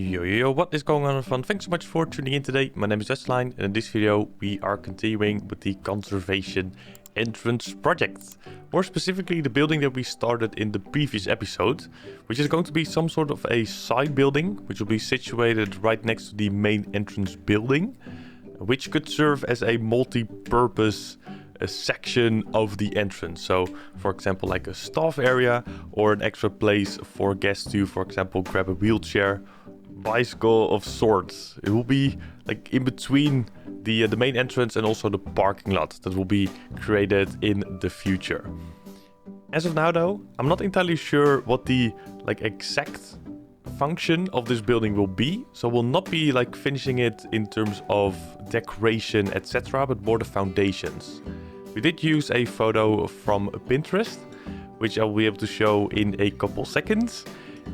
Yo, what is going on everyone? Thanks so much for tuning in today. My name is Westline, and in this video we are continuing with the conservation entrance project. More specifically, the building that we started in the previous episode, which is going to be some sort of a side building, which will be situated right next to the main entrance building, which could serve as a multi-purpose section of the entrance. So for example, like a staff area or an extra place for guests to, for example, grab a wheelchair, bicycle of sorts. It will be like in between the main entrance and also the parking lot that will be created in the future. As of now though, I'm not entirely sure what the exact function of this building will be, so we'll not be finishing it in terms of decoration, etc., but more the foundations. We did use a photo from Pinterest, which I'll be able to show in a couple seconds.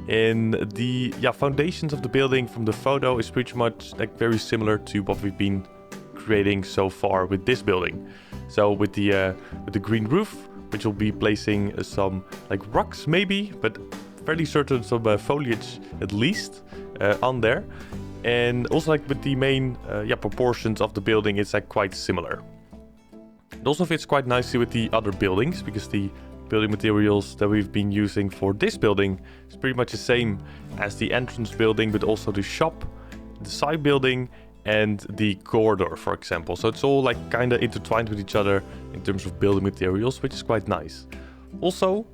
And the foundations of the building from the photo is pretty much very similar to what we've been creating so far with this building. So with the green roof, which will be placing some rocks maybe, but fairly certain some foliage at least on there. And also with the main proportions of the building, it's quite similar. It also fits quite nicely with the other buildings because the building materials that we've been using for this building is pretty much the same as the entrance building, but also the shop, the side building, and the corridor, for example. So it's all kind of intertwined with each other in terms of building materials, which is quite nice. Also,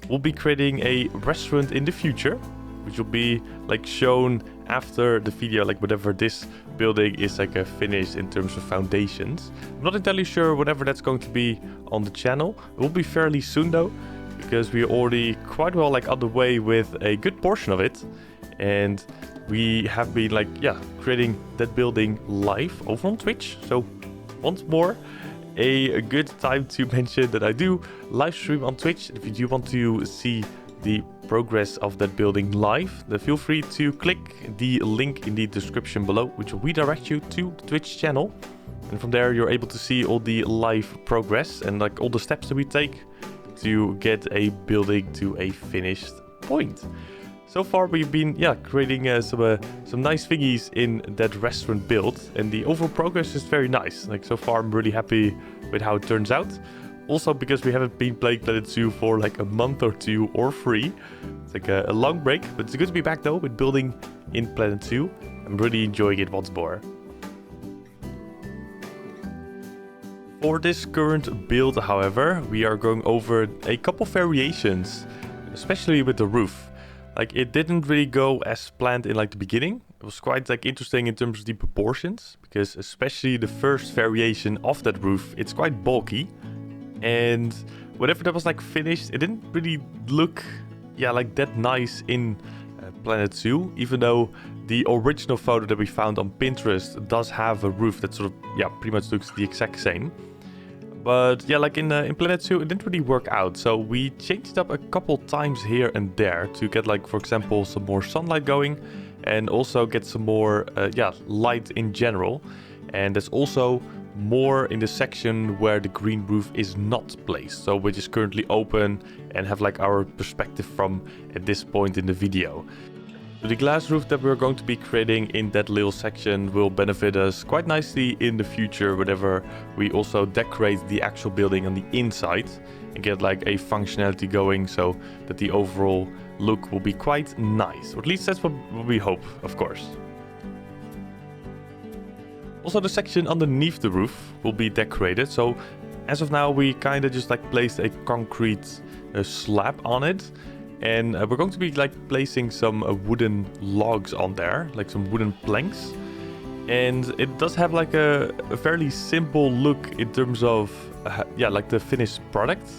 we'll be creating a restaurant in the future, which will be shown after the video, whatever this building is finished in terms of foundations. I'm not entirely sure whenever that's going to be on the channel. It will be fairly soon though, because we're already quite well on the way with a good portion of it, and we have been creating that building live over on Twitch. So once more, a good time to mention that I do live stream on Twitch. If you do want to see the progress of that building live, then feel free to click the link in the description below, which will redirect you to the Twitch channel. And from there you're able to see all the live progress and all the steps that we take to get a building to a finished point. So far we've been creating some nice thingies in that restaurant build, and the overall progress is very nice. So far I'm really happy with how it turns out. Also because we haven't been playing Planet Zoo for a month or two or three. It's a long break, but it's good to be back though with building in Planet Zoo. I'm really enjoying it once more. For this current build, however, we are going over a couple variations, especially with the roof. It didn't really go as planned in the beginning. It was quite interesting in terms of the proportions, because especially the first variation of that roof, it's quite bulky. And whenever that was finished, it didn't really look that nice in Planet Zoo, even though the original photo that we found on Pinterest does have a roof that sort of pretty much looks the exact same. But in Planet Zoo, it didn't really work out, so we changed it up a couple times here and there to get for example some more sunlight going, and also get some more light in general. And there's also more in the section where the green roof is not placed, so which is currently open and have our perspective from at this point in the video. So the glass roof that we're going to be creating in that little section will benefit us quite nicely in the future whenever we also decorate the actual building on the inside and get a functionality going, so that the overall look will be quite nice, or at least that's what we hope, of course. Also, the section underneath the roof will be decorated. So as of now, we kind of just placed a concrete slab on it. And we're going to be placing some wooden logs on there, some wooden planks. And it does have a fairly simple look in terms of, the finished product.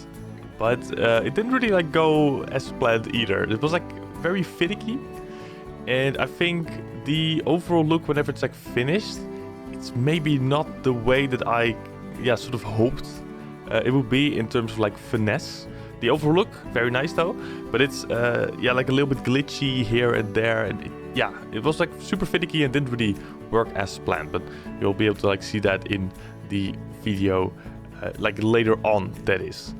But it didn't really go as planned either. It was very finicky. And I think the overall look whenever it's finished, it's maybe not the way that I sort of hoped it would be in terms of finesse. The overall look, very nice though, but it's a little bit glitchy here and there, and it was super finicky and didn't really work as planned. But you'll be able to see that in the video later on, that is.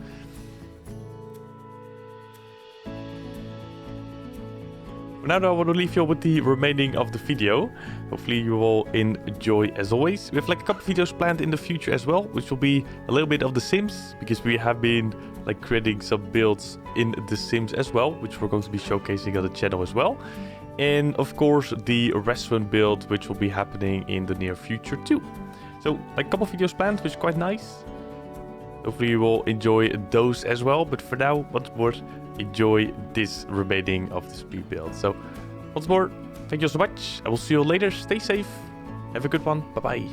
For now though, I want to leave you with the remaining of the video. Hopefully you will enjoy as always. We have like a couple videos planned in the future as well, which will be a little bit of The Sims, because we have been like creating some builds in The Sims as well, which we're going to be showcasing on the channel as well. And of course the restaurant build, which will be happening in the near future too. So like a couple videos planned, which is quite nice. Hopefully you will enjoy those as well. But for now, once more, enjoy this remaining of the speed build. So once more, thank you so much. I will see you later. Stay safe. Have a good one. Bye-bye.